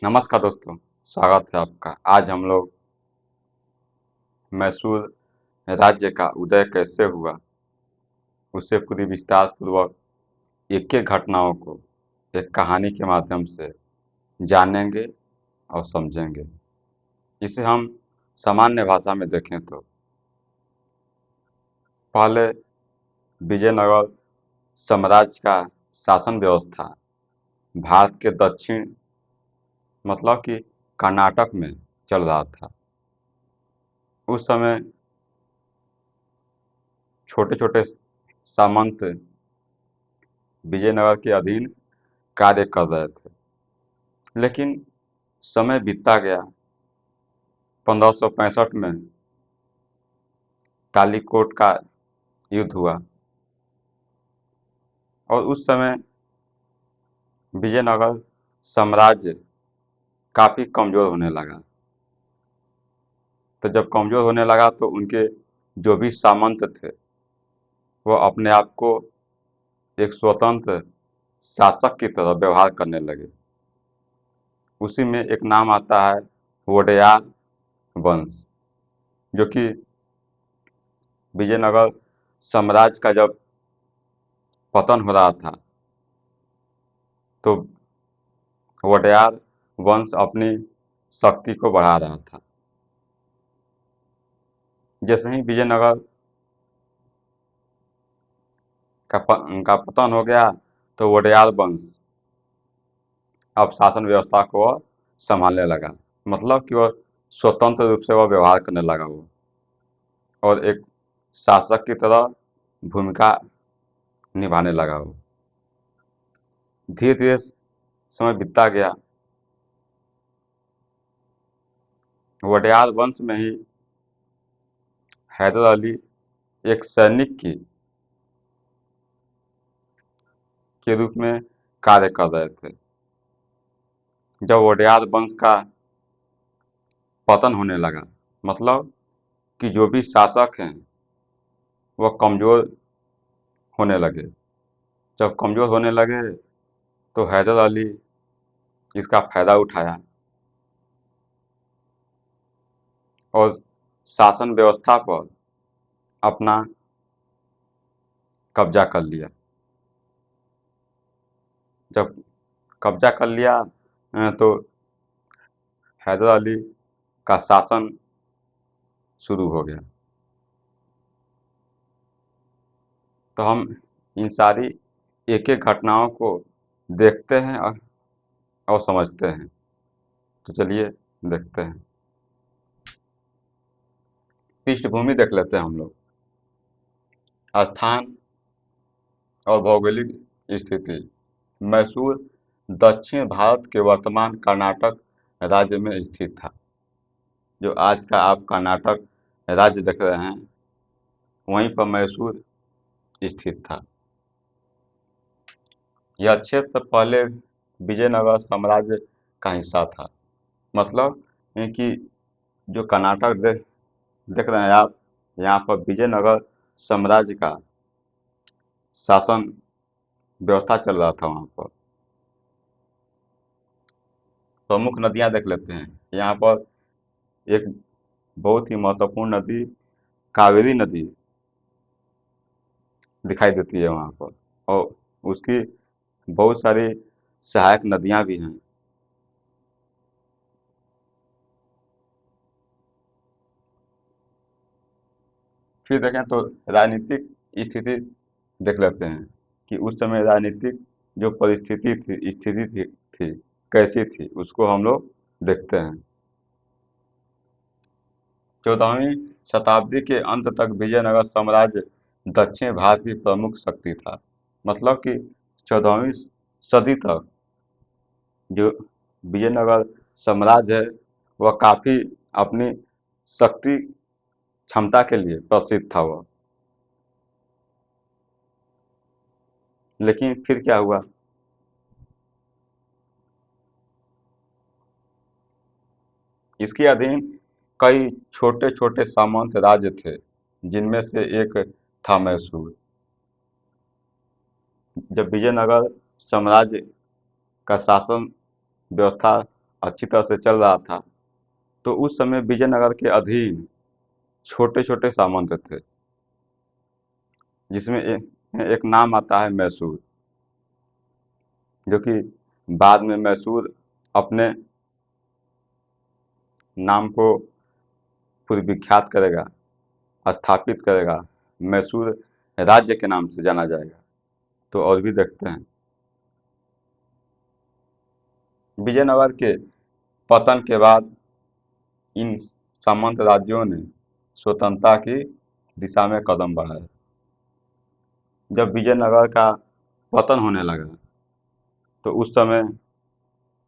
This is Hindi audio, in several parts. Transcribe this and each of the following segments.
नमस्कार दोस्तों, स्वागत है आपका। आज हम लोग मैसूर राज्य का उदय कैसे हुआ, उससे पूरी विस्तार पूर्वक एक-एक घटनाओं को एक कहानी के माध्यम से जानेंगे और समझेंगे। इसे हम सामान्य भाषा में देखें तो पहले विजयनगर साम्राज्य का शासन व्यवस्था भारत के दक्षिण मतलब कि कर्नाटक में चल रहा था। उस समय छोटे-छोटे सामंत विजयनगर के अधीन कार्य कर रहे थे, लेकिन समय बीतता गया। 1565 में कालीकोट का युद्ध हुआ और उस समय विजयनगर साम्राज्य काफी कमजोर होने लगा। तो जब कमजोर होने लगा तो उनके जो भी सामंत थे वो अपने आप को एक स्वतंत्र शासक की तरह व्यवहार करने लगे। उसी में एक नाम आता है वोडेयार वंश, जो कि विजयनगर साम्राज्य का जब पतन हो रहा था तो वोडेयार वंश अपनी शक्ति को बढ़ा रहा था। जैसे ही विजयनगर का पतन हो गया तो वोडेयार वंश अब शासन व्यवस्था को संभालने लगा। मतलब कि वह स्वतंत्र रूप से वह व्यवहार करने लगा वो, और एक शासक की तरह भूमिका निभाने लगा वो। धीरे धीरे समय बीतता गया। वोडेयार वंश में ही हैदर अली एक सैनिक के रूप में कार्य कर रहे थे। जब वोडेयार वंश का पतन होने लगा, मतलब कि जो भी शासक हैं वह कमजोर होने लगे। जब कमजोर होने लगे तो हैदर अली इसका फायदा उठाया और शासन व्यवस्था पर अपना कब्जा कर लिया। जब कब्जा कर लिया तो हैदर अली का शासन शुरू हो गया। तो हम इन सारी एक-एक घटनाओं को देखते हैं और समझते हैं। तो चलिए देखते हैं। पृष्ठभूमि देख लेते हैं हम लोग। स्थान और भौगोलिक स्थिति। मैसूर दक्षिण भारत के वर्तमान कर्नाटक राज्य में स्थित था। जो आज का आप कर्नाटक राज्य देख रहे हैं, वहीं पर मैसूर स्थित था। यह क्षेत्र पहले विजयनगर साम्राज्य का हिस्सा था। मतलब कि जो कर्नाटक देख रहे हैं आप, यहाँ पर विजयनगर साम्राज्य का शासन व्यवस्था चल रहा था। वहाँ पर प्रमुख नदियाँ देख लेते हैं। यहाँ पर एक बहुत ही महत्वपूर्ण नदी कावेरी नदी दिखाई देती है वहाँ पर, और उसकी बहुत सारी सहायक नदियाँ भी हैं। फिर देखें तो राजनीतिक स्थिति देख लेते हैं कि उस समय राजनीतिक जो परिस्थिति थी, स्थिति थी कैसी थी, उसको हम लोग देखते हैं। 14वीं शताब्दी के अंत तक विजयनगर साम्राज्य दक्षिण भारत की प्रमुख शक्ति था। मतलब कि 14वीं सदी तक जो विजयनगर साम्राज्य है वह काफी अपनी शक्ति क्षमता के लिए प्रसिद्ध था वह। लेकिन फिर क्या हुआ, इसके अधीन कई छोटे छोटे सामंत राज्य थे, जिनमें से एक था मैसूर। जब विजयनगर साम्राज्य का शासन व्यवस्था अच्छी तरह से चल रहा था, तो उस समय विजयनगर के अधीन छोटे छोटे सामंत थे, जिसमें एक नाम आता है मैसूर, जो कि बाद में मैसूर अपने नाम को पूरी विख्यात करेगा, स्थापित करेगा, मैसूर राज्य के नाम से जाना जाएगा। तो और भी देखते हैं। विजयनगर के पतन के बाद इन सामंत राज्यों ने स्वतंत्रता की दिशा में कदम बढ़ाए। जब विजयनगर का पतन होने लगा, तो उस समय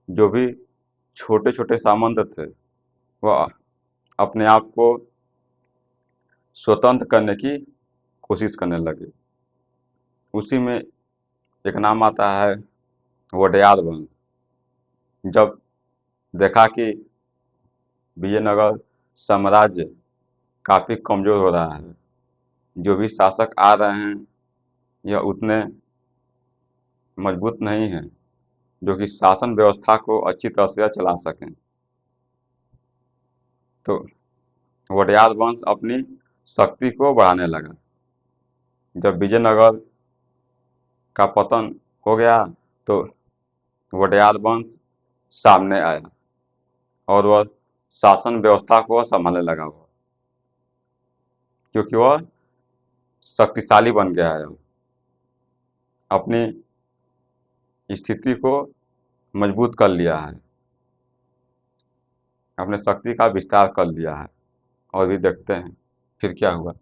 जो भी छोटे छोटे सामंत थे, वह अपने आप को स्वतंत्र करने की कोशिश करने लगे। उसी में एक नाम आता है वोडेयार वंश। जब देखा कि विजयनगर साम्राज्य काफी कमजोर हो रहा है, जो भी शासक आ रहे हैं यह उतने मजबूत नहीं हैं जो कि शासन व्यवस्था को अच्छी तरह से चला सकें, तो वोडेयार वंश अपनी शक्ति को बढ़ाने लगा। जब विजयनगर का पतन हो गया, तो वोडेयार वंश सामने आया और वह शासन व्यवस्था को संभालने लगा, वो क्योंकि वह शक्तिशाली बन गया है, अपनी स्थिति को मजबूत कर लिया है, अपने शक्ति का विस्तार कर लिया है। और भी देखते हैं फिर क्या हुआ।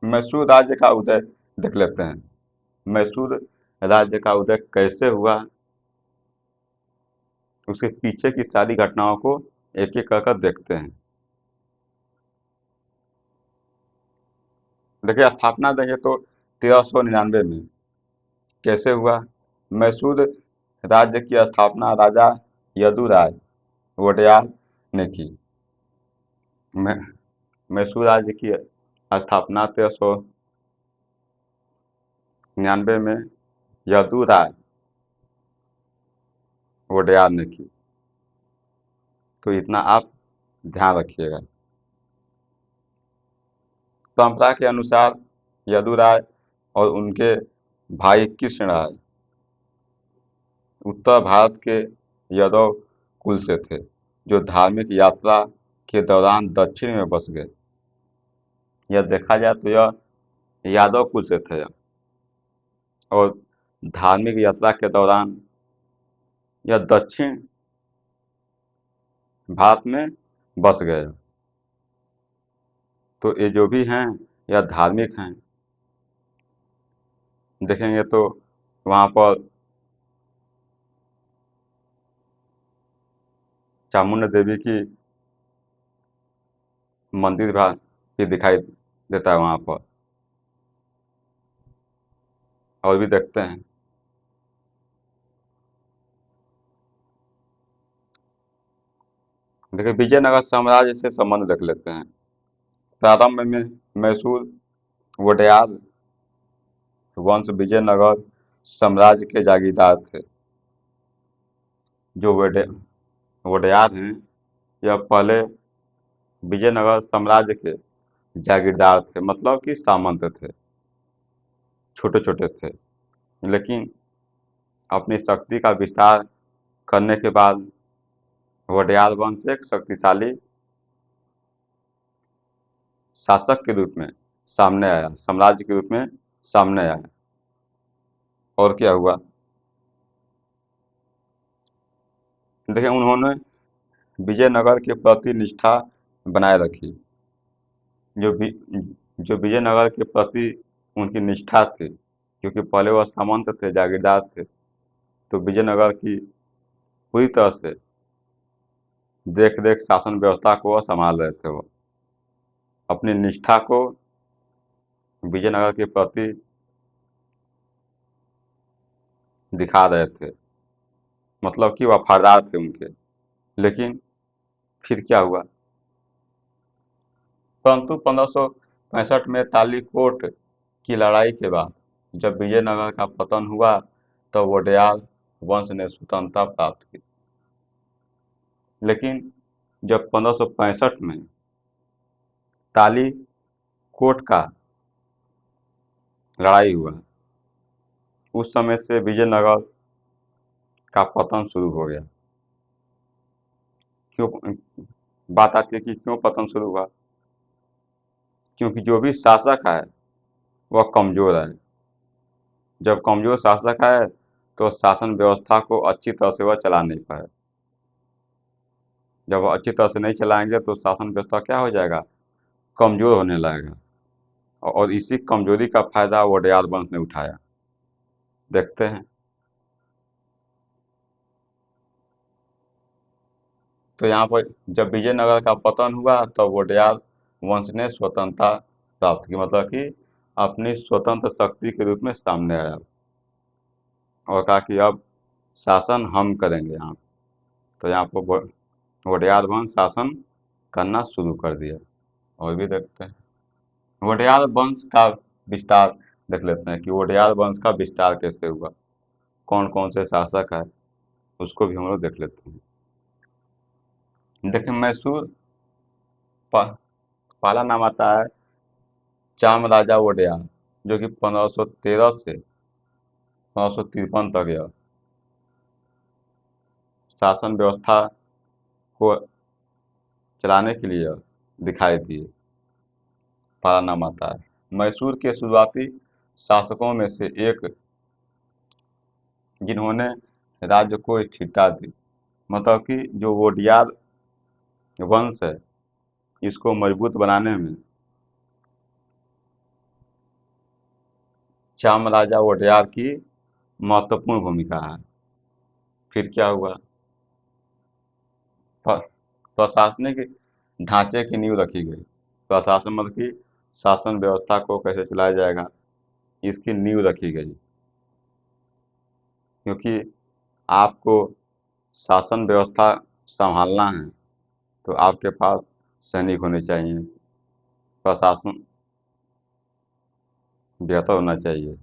मैसूर राज्य का उदय देख लेते हैं। मैसूर राज्य का उदय कैसे हुआ, उसके पीछे की सारी घटनाओं को एक एक कर देखते हैं। देखिए, स्थापना देंगे तो 1399 में कैसे हुआ। मैसूर राज्य की स्थापना राजा यदुराज वोडेयार ने की। मैसूर राज्य की स्थापना 1399 में यदुराज वोडेयार ने की। तो इतना आप ध्यान रखिएगा। परंपरा के अनुसार यदुराय और उनके भाई कृष्णराय उत्तर भारत के यादव कुल से थे, जो धार्मिक यात्रा के दौरान दक्षिण में बस गए। यह देखा जाए तो यह यादव कुल से थे और धार्मिक यात्रा के दौरान यह दक्षिण भारत में बस गए। तो ये जो भी हैं यह धार्मिक हैं। देखेंगे तो वहाँ पर चामुंडा देवी की मंदिर भी दिखाई देता है वहाँ पर। और भी देखते हैं। देखिए, विजयनगर साम्राज्य से संबंध देख लेते हैं। प्रारंभ में मैसूर वोडेयार वंश विजयनगर साम्राज्य के जागीरदार थे। जो वोडेयार हैं, यह पहले विजयनगर साम्राज्य के जागीरदार थे, मतलब कि सामंत थे, छोटे छोटे थे। लेकिन अपनी शक्ति का विस्तार करने के बाद वोडेयार वंश एक शक्तिशाली शासक के रूप में सामने आया, साम्राज्य के रूप में सामने आया। और क्या हुआ, देखिए, उन्होंने विजयनगर के प्रति निष्ठा बनाए रखी। जो भी जो विजयनगर के प्रति उनकी निष्ठा थी, क्योंकि पहले वह सामंत थे, जागीरदार थे, तो विजयनगर की पूरी तरह से देख रेख शासन व्यवस्था को वह संभाल रहे थे। वो अपनी निष्ठा को विजयनगर के प्रति दिखा रहे थे, मतलब कि वफादार थे उनके। लेकिन फिर क्या हुआ, परंतु 1565 में तालीकोट की लड़ाई के बाद जब विजयनगर का पतन हुआ, तो वोडेयार वंश ने स्वतंत्रता प्राप्त की। लेकिन जब 1565 में ताली कोट का लड़ाई हुआ, उस समय से विजयनगर का पतन शुरू हो गया। क्यों? बात आती है कि क्यों पतन शुरू हुआ? क्योंकि जो भी शासक है वह कमजोर है। जब कमजोर शासक है तो शासन व्यवस्था को अच्छी तरह से वह चला नहीं पाए। जब वह अच्छी तरह से नहीं चलाएंगे तो शासन व्यवस्था क्या हो जाएगा? कमजोर होने लगेगा। और इसी कमजोरी का फायदा वोडेयार वंश ने उठाया। देखते हैं। तो यहाँ पर जब विजयनगर का पतन हुआ तब वोडेयार वंश ने स्वतंत्रता प्राप्त की, मतलब कि अपनी स्वतंत्र शक्ति के रूप में सामने आया और कहा कि अब शासन हम करेंगे यहाँ। तो यहाँ पर वोडेयार वंश शासन करना शुरू कर दिया। और भी देखते हैं वोडेयार वंश का विस्तार। देख लेते हैं कि वोडेयार वंश का विस्तार कैसे हुआ, कौन कौन से शासक है, उसको भी हम लोग देख लेते हैं। देखिए मैसूर पहला नाम आता है चामराजा वोडेयार, जो कि 1513 से 1553 तक यह शासन व्यवस्था को चलाने के लिए दिखाई दिए। पहला नाम आता है। मैसूर के शुरुआती शासकों में से एक जिन्होंने राज्य को स्थिरता दी, मतलब कि जो वोडियार वंश है इसको मजबूत बनाने में चामराजा वोडेयार की महत्वपूर्ण भूमिका है। फिर क्या हुआ? प्रशासनिक ढांचे की नींव रखी गई। प्रशासन मतलब कि शासन व्यवस्था को कैसे चलाया जाएगा, इसकी नींव रखी गई। क्योंकि आपको शासन व्यवस्था संभालना है तो आपके पास सैनिक होने चाहिए, प्रशासन बेहतर होना चाहिए।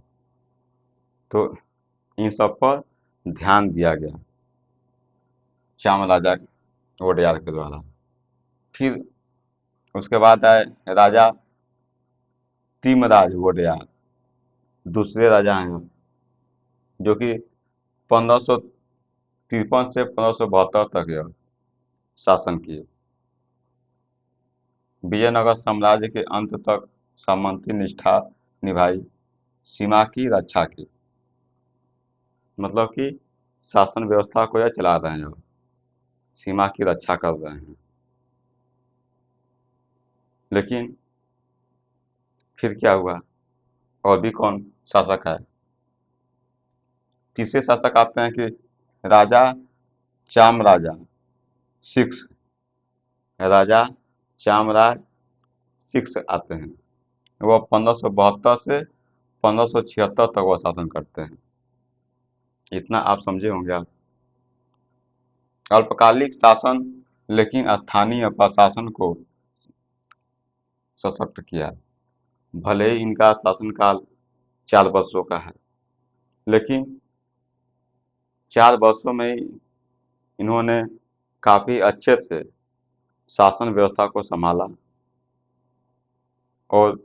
तो इन सब पर ध्यान दिया गया चामराजा वोडेयार के द्वारा। फिर उसके बाद आए राजा तिमराज वोडेयार, दूसरे राजा हैं जो कि 1553 से 1572 तक यह शासन किए। विजयनगर साम्राज्य के अंत तक सामंती निष्ठा निभाई, सीमा की रक्षा की, मतलब कि शासन व्यवस्था को यह चला रहे हैं, अब सीमा की रक्षा कर रहे हैं। लेकिन फिर क्या हुआ? और भी कौन शासक है? तीसरे शासक आते हैं कि राजा चामराजा सिक्स, राजा चामराज सिक्स आते हैं। वह 1572 से 1576 तक वह शासन करते हैं। इतना आप समझे होंगे। आप अल्पकालिक शासन लेकिन स्थानीय प्रशासन को सशक्त किया। भले ही इनका शासनकाल 4 वर्षों का है, लेकिन 4 वर्षों में ही इन्होंने काफी अच्छे से शासन व्यवस्था को संभाला और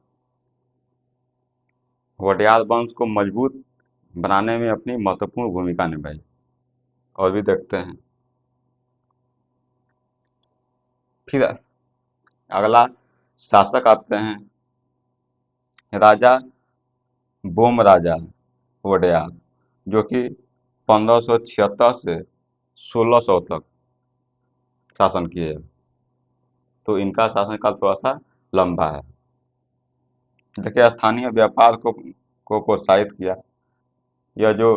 वोडेयार वंश को मजबूत बनाने में अपनी महत्वपूर्ण भूमिका निभाई। और भी देखते हैं। फिर अगला शासक आते हैं राजा बोम राजा वोडेयार, जो कि 1576 से 1600 तक शासन किए। तो इनका शासनकाल थोड़ा सा लंबा है। देखिए स्थानीय व्यापार को प्रोत्साहित किया। यह जो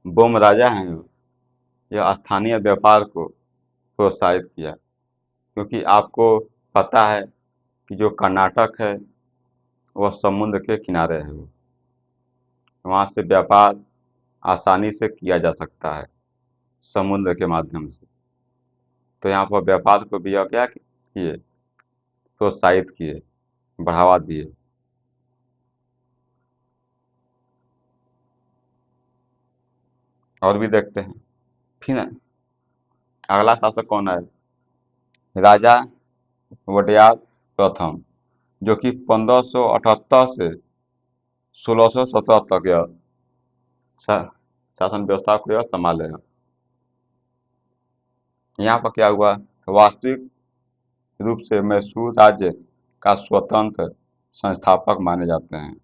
बोम राजा हैं यह स्थानीय व्यापार को प्रोत्साहित किया, क्योंकि आपको पता है कि जो कर्नाटक है वह समुद्र के किनारे है, वहाँ से व्यापार आसानी से किया जा सकता है समुद्र के माध्यम से। तो यहाँ पर व्यापार को भी क्या किए? प्रोत्साहित किए, बढ़ावा दिए। और भी देखते हैं। फिर अगला शासक कौन है? राजा वोडेयार प्रथम, जो कि 1578 से 1617 तक यह शासन व्यवस्था को यह संभाले। यहाँ पर क्या हुआ? वास्तविक रूप से मैसूर राज्य का स्वतंत्र संस्थापक माने जाते हैं।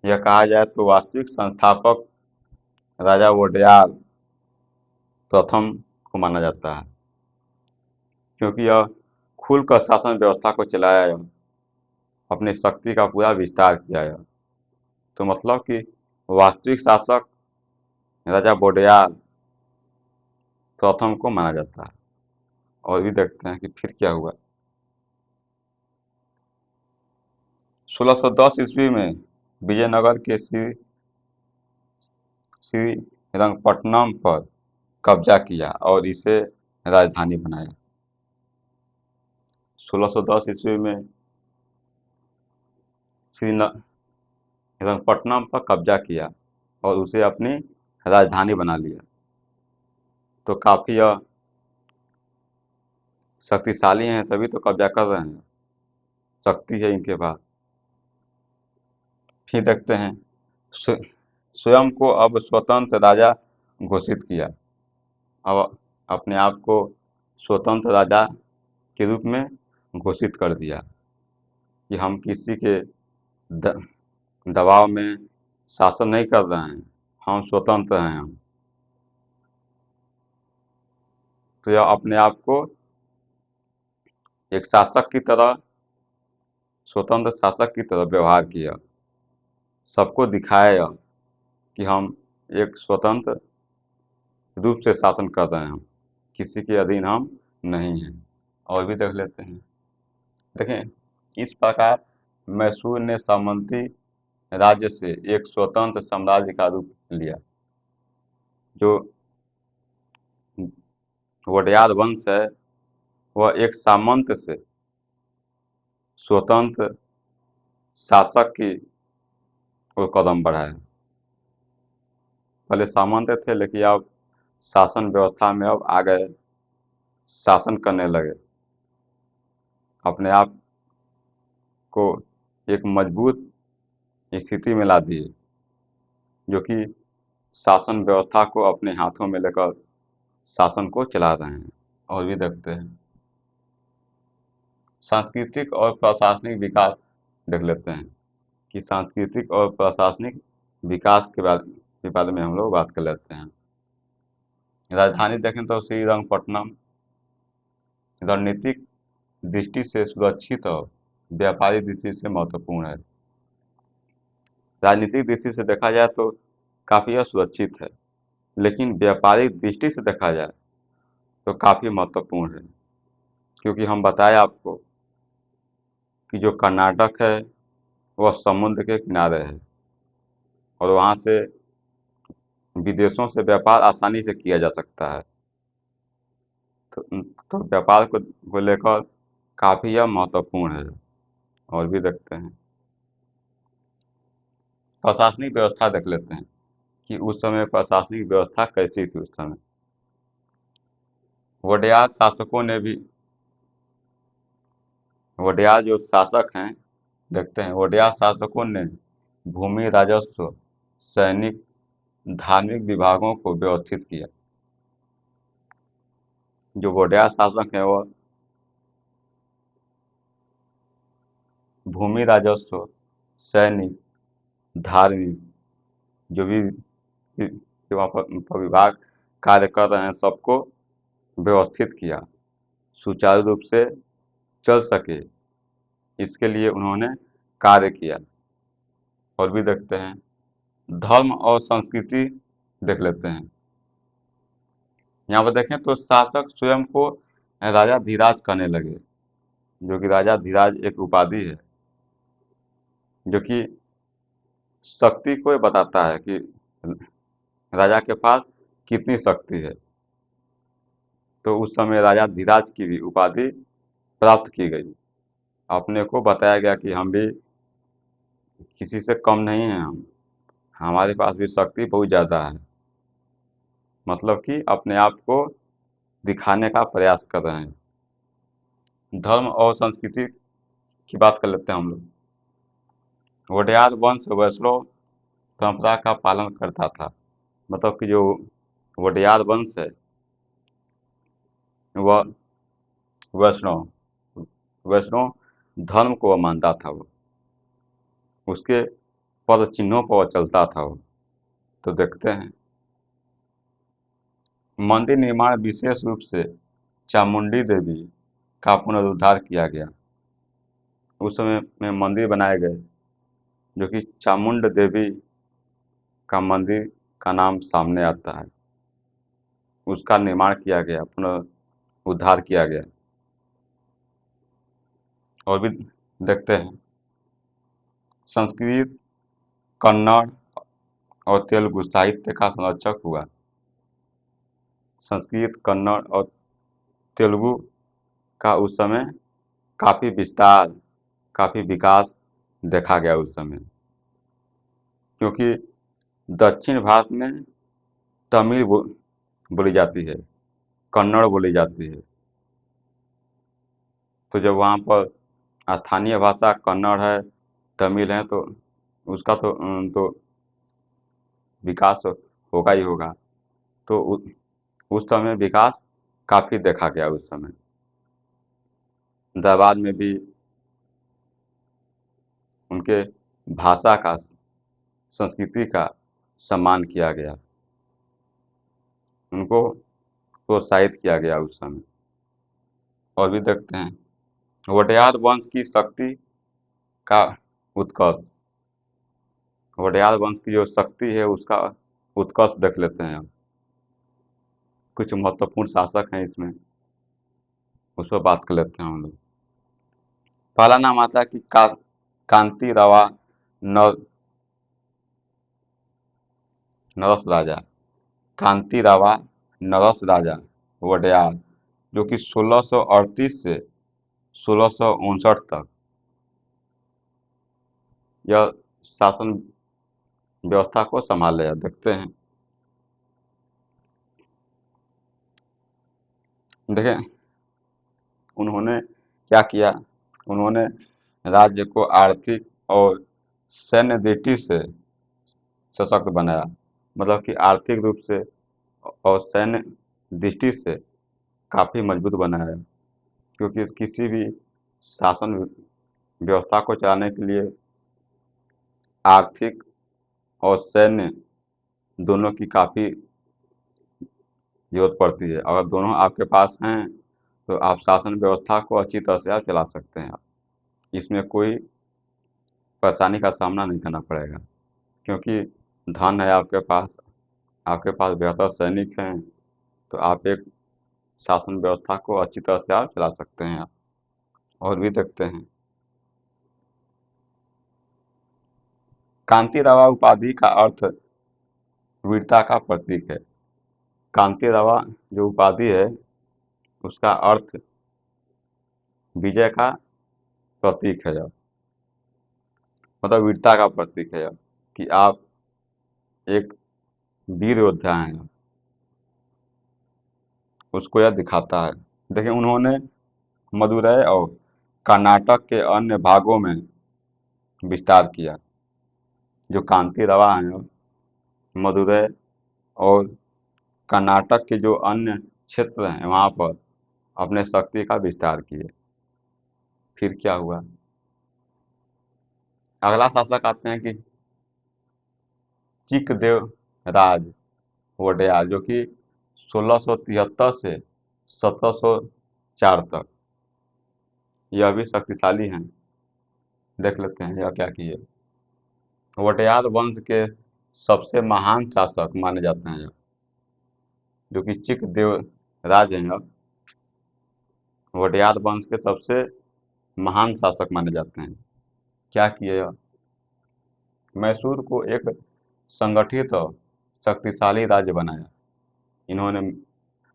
यह कहा जाए तो वास्तविक संस्थापक राजा वोडेयार प्रथम को माना जाता है, क्योंकि यह खुलकर शासन व्यवस्था को चलाया, अपनी शक्ति का पूरा विस्तार किया। तो मतलब कि वास्तविक शासक राजा वोडेयार प्रथम को माना जाता है। और भी देखते हैं कि फिर क्या हुआ। 1610 ईस्वी में विजयनगर के श्रीरंगपट्टनम पर कब्जा किया और इसे राजधानी बनाया। 1610 ईस्वी में श्रीरंगपट्टनम पर कब्जा किया और उसे अपनी राजधानी बना लिया। तो काफी शक्तिशाली हैं, तभी तो कब्जा कर रहे हैं, शक्ति है इनके पास। फिर देखते हैं स्वयं को अब स्वतंत्र राजा घोषित किया। अब अपने आप को स्वतंत्र राजा के रूप में घोषित कर दिया कि हम किसी के दबाव में शासन नहीं कर रहे हैं, हम स्वतंत्र हैं। हम तो यह अपने आप को एक शासक की तरह, स्वतंत्र शासक की तरह व्यवहार किया, सबको दिखाया कि हम एक स्वतंत्र रूप से शासन कर रहे हैं, किसी के अधीन हम नहीं हैं। और भी देख लेते हैं। देखें, इस प्रकार मैसूर ने सामंती राज्य से एक स्वतंत्र साम्राज्य का रूप लिया। जो वोडेयार वंश है वह एक सामंत से स्वतंत्र शासक की ओर कदम बढ़ाया। पहले सामंत थे, लेकिन अब शासन व्यवस्था में अब आ गए, शासन करने लगे, अपने आप को एक मजबूत स्थिति में ला दिए, जो कि शासन व्यवस्था को अपने हाथों में लेकर शासन को चला रहे हैं। और भी देखते हैं। सांस्कृतिक और प्रशासनिक विकास देख लेते हैं कि सांस्कृतिक और प्रशासनिक विकास के बारे में हम लोग बात कर लेते हैं। राजधानी देखें तो श्रीरंगपट्टनम रणनीतिक दृष्टि से सुरक्षित और व्यापारिक दृष्टि से महत्वपूर्ण है। राजनीतिक दृष्टि से देखा जाए तो काफ़ी असुरक्षित है, लेकिन व्यापारिक दृष्टि से देखा जाए तो काफ़ी महत्वपूर्ण है, क्योंकि हम बताए आपको कि जो कर्नाटक है वह समुद्र के किनारे है और वहाँ से विदेशों से व्यापार आसानी से किया जा सकता है। तो व्यापार को लेकर काफ़ी यह महत्वपूर्ण है। और भी देखते हैं। प्रशासनिक व्यवस्था देख लेते हैं कि उस समय प्रशासनिक व्यवस्था कैसी थी। उस समय वोडेयार शासकों ने भी, वोडेयार जो शासक हैं, देखते हैं, वोडेयार शासकों ने भूमि, राजस्व, सैनिक, धार्मिक विभागों को व्यवस्थित किया। जो वोडेयार शासक है वह भूमि, राजस्व, सैनिक, धार्मिक, जो भी वहाँ पर विभाग कार्य कर रहे हैं, सबको व्यवस्थित किया, सुचारू रूप से चल सके, इसके लिए उन्होंने कार्य किया। और भी देखते हैं। धर्म और संस्कृति देख लेते हैं। यहाँ पर देखें तो शासक स्वयं को राजा धीराज कहने लगे, जो कि राजा धीराज एक उपाधि है, जो कि शक्ति को बताता है कि राजा के पास कितनी शक्ति है। तो उस समय राजा धीराज की भी उपाधि प्राप्त की गई। अपने को बताया गया कि हम भी किसी से कम नहीं हैं, हम हमारे पास भी शक्ति बहुत ज़्यादा है। मतलब कि अपने आप को दिखाने का प्रयास कर रहे हैं। धर्म और संस्कृति की बात कर लेते हैं हम लोग। वोडयार वंश वैष्णव परंपरा का पालन करता था। मतलब कि जो वोडयार वंश है वह वैष्णव वैष्णव धर्म को वह मानता था। वो उसके पद चिन्हों पर वह चलता था। वो तो देखते हैं मंदिर निर्माण विशेष रूप से चामुंडी देवी का पुनरुद्धार किया गया। उस समय में मंदिर बनाए गए जो कि चामुंड देवी का मंदिर का नाम सामने आता है। उसका निर्माण किया गया, पुनरुद्धार किया गया। और भी देखते हैं संस्कृत, कन्नड़ और तेलुगु साहित्य का संरक्षक हुआ। संस्कृत, कन्नड़ और तेलुगु का उस समय काफ़ी विस्तार, काफ़ी विकास देखा गया उस समय, क्योंकि दक्षिण भारत में तमिल बोली जाती है, कन्नड़ बोली जाती है। तो जब वहाँ पर स्थानीय भाषा कन्नड़ है, तमिल है, तो उसका तो विकास तो होगा ही होगा। तो उस समय विकास काफ़ी देखा गया उस समय। दरबार में भी उनके भाषा का, संस्कृति का सम्मान किया गया, उनको प्रोत्साहित किया गया उस समय। और भी देखते हैं वोडयार वंश की शक्ति का उत्कर्ष। वोडयार वंश की जो शक्ति है उसका उत्कर्ष देख लेते हैं। कुछ महत्वपूर्ण शासक हैं इसमें, उस पर बात कर लेते हैं हम लोग। पहला नाम आता है कि कांति रवा नरस राजा। कांति रावा नरस राजा वोडयार, जो कि 1638 से 1659 तक यह शासन व्यवस्था को संभाले। देखते हैं, देखें उन्होंने क्या किया। उन्होंने राज्य को आर्थिक और सैन्य दृष्टि से सशक्त बनाया। मतलब कि आर्थिक रूप से और सैन्य दृष्टि से काफ़ी मजबूत बनाया, क्योंकि किसी भी शासन व्यवस्था को चलाने के लिए आर्थिक और सैन्य दोनों की काफ़ी जरूरत पड़ती है। अगर दोनों आपके पास हैं तो आप शासन व्यवस्था को अच्छी तरह से आप चला सकते हैं। इसमें कोई परेशानी का सामना नहीं करना पड़ेगा, क्योंकि धन है आपके पास बेहतर सैनिक हैं, तो आप एक शासन व्यवस्था को अच्छी तरह से आप चला सकते हैं। और भी देखते हैं कांतिरावा उपाधि का अर्थ वीरता का प्रतीक है। कांतिरावा जो उपाधि है उसका अर्थ विजय का प्रतीक है। मतलब वीरता का प्रतीक है कि आप एक वीर योद्धा हैं, उसको यह दिखाता है। देखिए उन्होंने मदुरै और कर्नाटक के अन्य भागों में विस्तार किया। जो कांतिरावा हैं मदुरै और कर्नाटक के जो अन्य क्षेत्र हैं वहाँ पर अपने शक्ति का विस्तार किए। फिर क्या हुआ, अगला शासक आते हैं कि चिकदेव राज वोडेयार, जो कि 1673 से 1704 तक। यह भी शक्तिशाली हैं। देख लेते हैं यह क्या किए। वोडेयार वंश के सबसे महान शासक माने जाते हैं, जो कि चिकदेव राज हैं। वोडेयार वंश के सबसे महान शासक माने जाते हैं। क्या किए यह, मैसूर को एक संगठित और शक्तिशाली राज्य बनाया। इन्होंने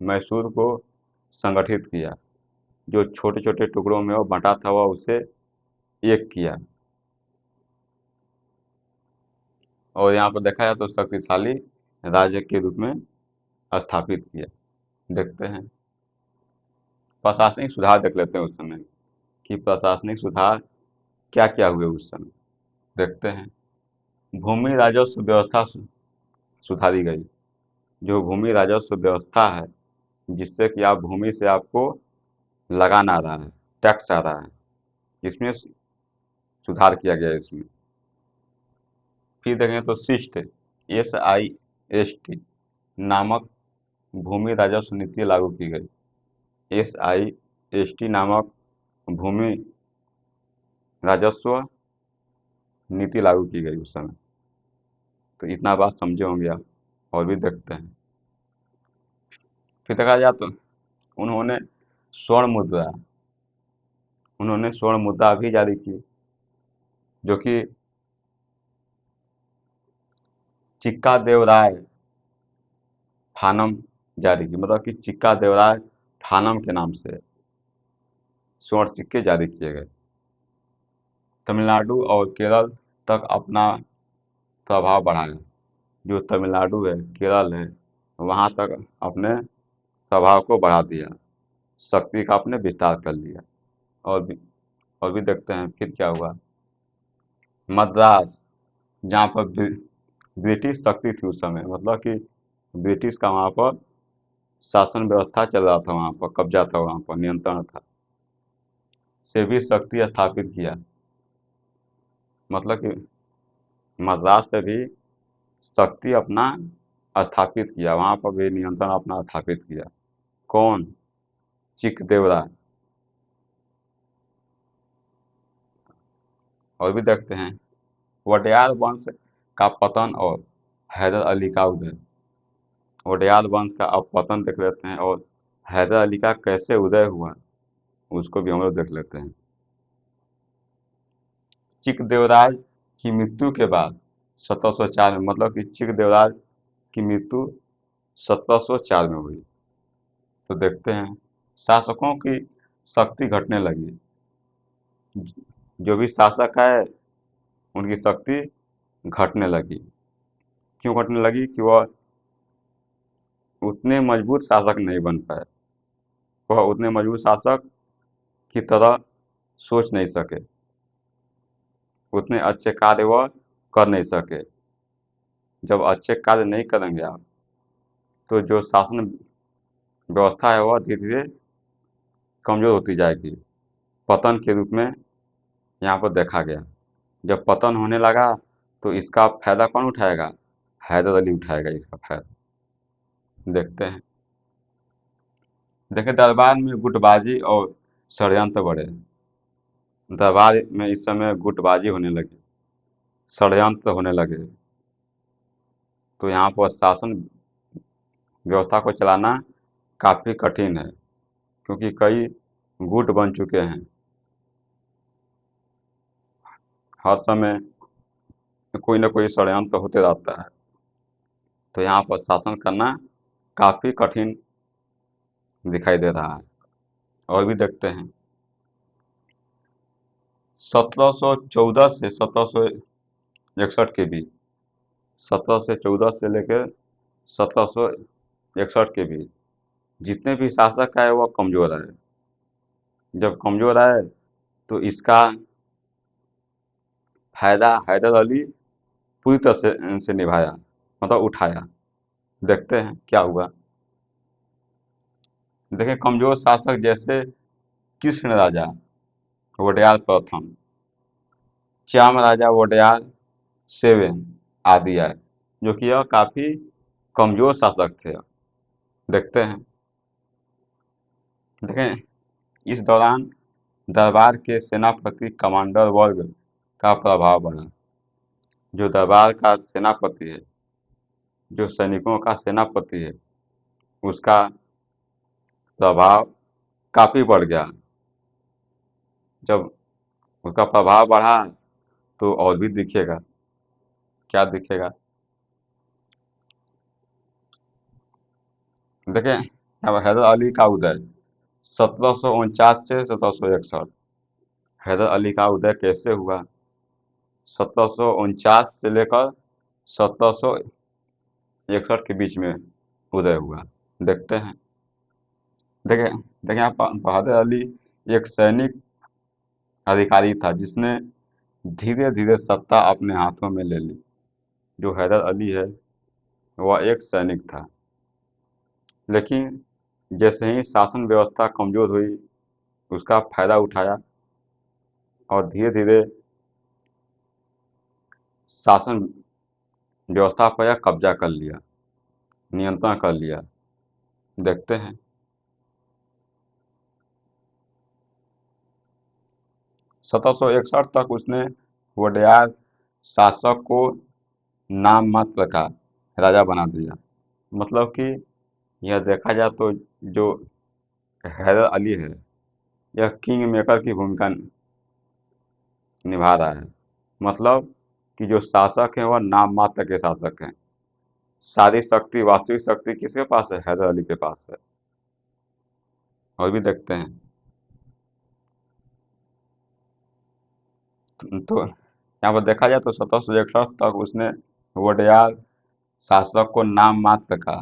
मैसूर को संगठित किया, जो छोटे छोटे टुकड़ों में वो बंटा था वह उसे एक किया। और यहाँ पर देखा जाए तो शक्तिशाली राज्य के रूप में स्थापित किया। देखते हैं प्रशासनिक सुधार, देख लेते हैं उस समय कि प्रशासनिक सुधार क्या क्या हुए उस समय। देखते हैं भूमि राजस्व व्यवस्था सुधारी गई। जो भूमि राजस्व व्यवस्था है, जिससे कि आप भूमि से आपको लगान आ रहा है, टैक्स आ रहा है, इसमें सुधार किया गया है इसमें। फिर देखें तो शिष्ट SIST नामक भूमि राजस्व नीति लागू की गई। SIST नामक भूमि राजस्व नीति लागू की गई उस समय। तो इतना बात समझे होंगे आप। और भी देखते हैं। फिर देखा जाए तो उन्होंने स्वर्ण मुद्रा उन्होंने स्वर्ण मुद्रा भी जारी की, जो कि चिक्का देवराय थानम जारी की। मतलब कि चिक्का देवराय थानम के नाम से स्वर्ण सिक्के जारी किए गए। तमिलनाडु और केरल तक अपना प्रभाव बढ़ाया। जो तमिलनाडु है, केरल है, वहाँ तक अपने प्रभाव को बढ़ा दिया, शक्ति का अपने विस्तार कर लिया। और भी और भी देखते हैं फिर क्या हुआ। मद्रास, जहाँ पर ब्रिटिश शक्ति थी उस समय, मतलब कि ब्रिटिश का वहाँ पर शासन व्यवस्था चल रहा था, वहाँ पर कब्जा था, वहाँ पर नियंत्रण था, से भी शक्ति स्थापित किया। मतलब कि मद्रास से भी शक्ति अपना स्थापित किया, वहाँ पर भी नियंत्रण अपना स्थापित किया। कौन? चिकदेवराय। और भी देखते हैं वडियार वंश का पतन और हैदर अली का उदय। वडियार वंश का अब पतन देख लेते हैं, और हैदर अली का कैसे उदय हुआ उसको भी हम लोग देख लेते हैं। चिकदेवराय की मृत्यु के बाद 1704 में, मतलब कि चिकदेवराय की मृत्यु 1704 में हुई। तो देखते हैं शासकों की शक्ति घटने लगी। जो भी शासक है उनकी शक्ति घटने लगी। क्यों घटने लगी? कि वह उतने मजबूत शासक नहीं बन पाए, वह उतने मजबूत शासक की तरह सोच नहीं सके, उतने अच्छे कार्य वह कर नहीं सके। जब अच्छे कार्य नहीं करेंगे आप, तो जो शासन व्यवस्था है वह धीरे धीरे कमजोर होती जाएगी। पतन के रूप में यहाँ पर देखा गया। जब पतन होने लगा तो इसका फायदा कौन उठाएगा? हैदर अली उठाएगा इसका फायदा। देखते हैं। देखें दरबार में गुटबाजी और षड्यंत्र बढ़े। दरबार में इस समय गुटबाजी होने लगी, षड्यंत्र होने लगे। तो यहाँ पर शासन व्यवस्था को चलाना काफी कठिन है, क्योंकि कई गुट बन चुके हैं। हर समय कोई ना कोई षड्यंत्र होते रहता है। तो यहाँ पर शासन करना काफी कठिन दिखाई दे रहा है। और भी देखते हैं 1714 से 1761 के बीच, 1714 से लेकर 1761 के बीच जितने भी शासक आए वह कमजोर आए। जब कमजोर आए तो इसका फायदा हैदर अली पूरी तरह से निभाया, मतलब उठाया। देखते हैं क्या हुआ। देखें कमजोर शासक जैसे कृष्ण राजा वोडेयार प्रथम, श्याम राजा वोडेयार सेवन आदि आए, जो कि यह काफी कमजोर शासक थे। देखते हैं। देखें इस दौरान दरबार के सेनापति कमांडर वर्ग का प्रभाव बढ़ा। जो दरबार का सेनापति है, जो सैनिकों का सेनापति है, उसका प्रभाव काफी बढ़ गया। जब उसका प्रभाव बढ़ा तो और भी दिखेगा। क्या दिखेगा? देखें अब हैदर अली का उदय 1749 से 1761। हैदर अली का उदय कैसे हुआ? 1749 से लेकर 1761 के बीच में उदय हुआ। देखते हैं। देखें देखें आप, बहादुर अली एक सैनिक अधिकारी था जिसने धीरे धीरे सत्ता अपने हाथों में ले ली। जो हैदर अली है वह एक सैनिक था, लेकिन जैसे ही शासन व्यवस्था कमजोर हुई उसका फायदा उठाया और धीरे धीरे शासन व्यवस्था पर यह कब्जा कर लिया, नियंत्रण कर लिया। देखते हैं। 1761 तक उसने वोडेयार शासक को नाम मात्र का राजा बना दिया। मतलब कि यह देखा जाए तो जो हैदर अली है यह किंग मेकर की भूमिका निभा रहा है। मतलब कि जो शासक है वह नाम मात्र के शासक हैं। सारी शक्ति, वास्तविक शक्ति किसके पास है? हैदर अली के पास है। और भी देखते हैं। तो यहाँ पर देखा जाए तो 1761 तक उसने वोडेयार शासक को नाम मात्र का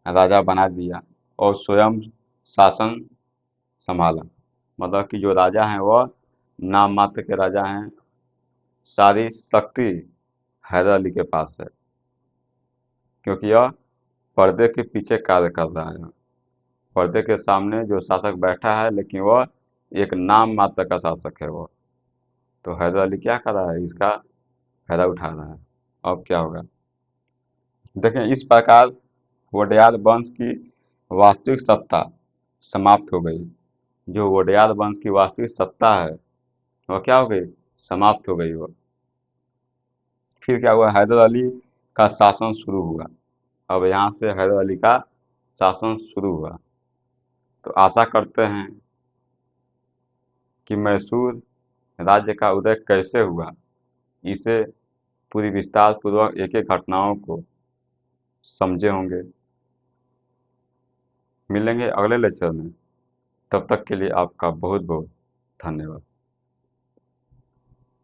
राजा बना दिया और स्वयं शासन संभाला। मतलब कि जो राजा हैं वह नाम मात्र के राजा हैं, सारी शक्ति हैदर अली के पास है, क्योंकि यह पर्दे के पीछे कार्य कर रहा है। पर्दे के सामने जो शासक बैठा है, लेकिन वह एक नाम मात्र का शासक है। वो तो हैदर अली क्या कर रहा है? इसका फायदा उठा रहा है। अब क्या होगा देखें। इस प्रकार वोडेयार वंश की वास्तविक सत्ता समाप्त हो गई। जो वोडेयार वंश की वास्तविक सत्ता है वह क्या हो गई? समाप्त हो गई। वो फिर क्या हुआ? हैदर अली का शासन शुरू हुआ। अब यहाँ से हैदर अली का शासन शुरू हुआ। तो आशा करते हैं कि मैसूर राज्य का उदय कैसे हुआ, इसे पूरी विस्तार पूर्वक एक एक घटनाओं को समझे होंगे। मिलेंगे अगले लेक्चर में। तब तक के लिए आपका बहुत बहुत धन्यवाद।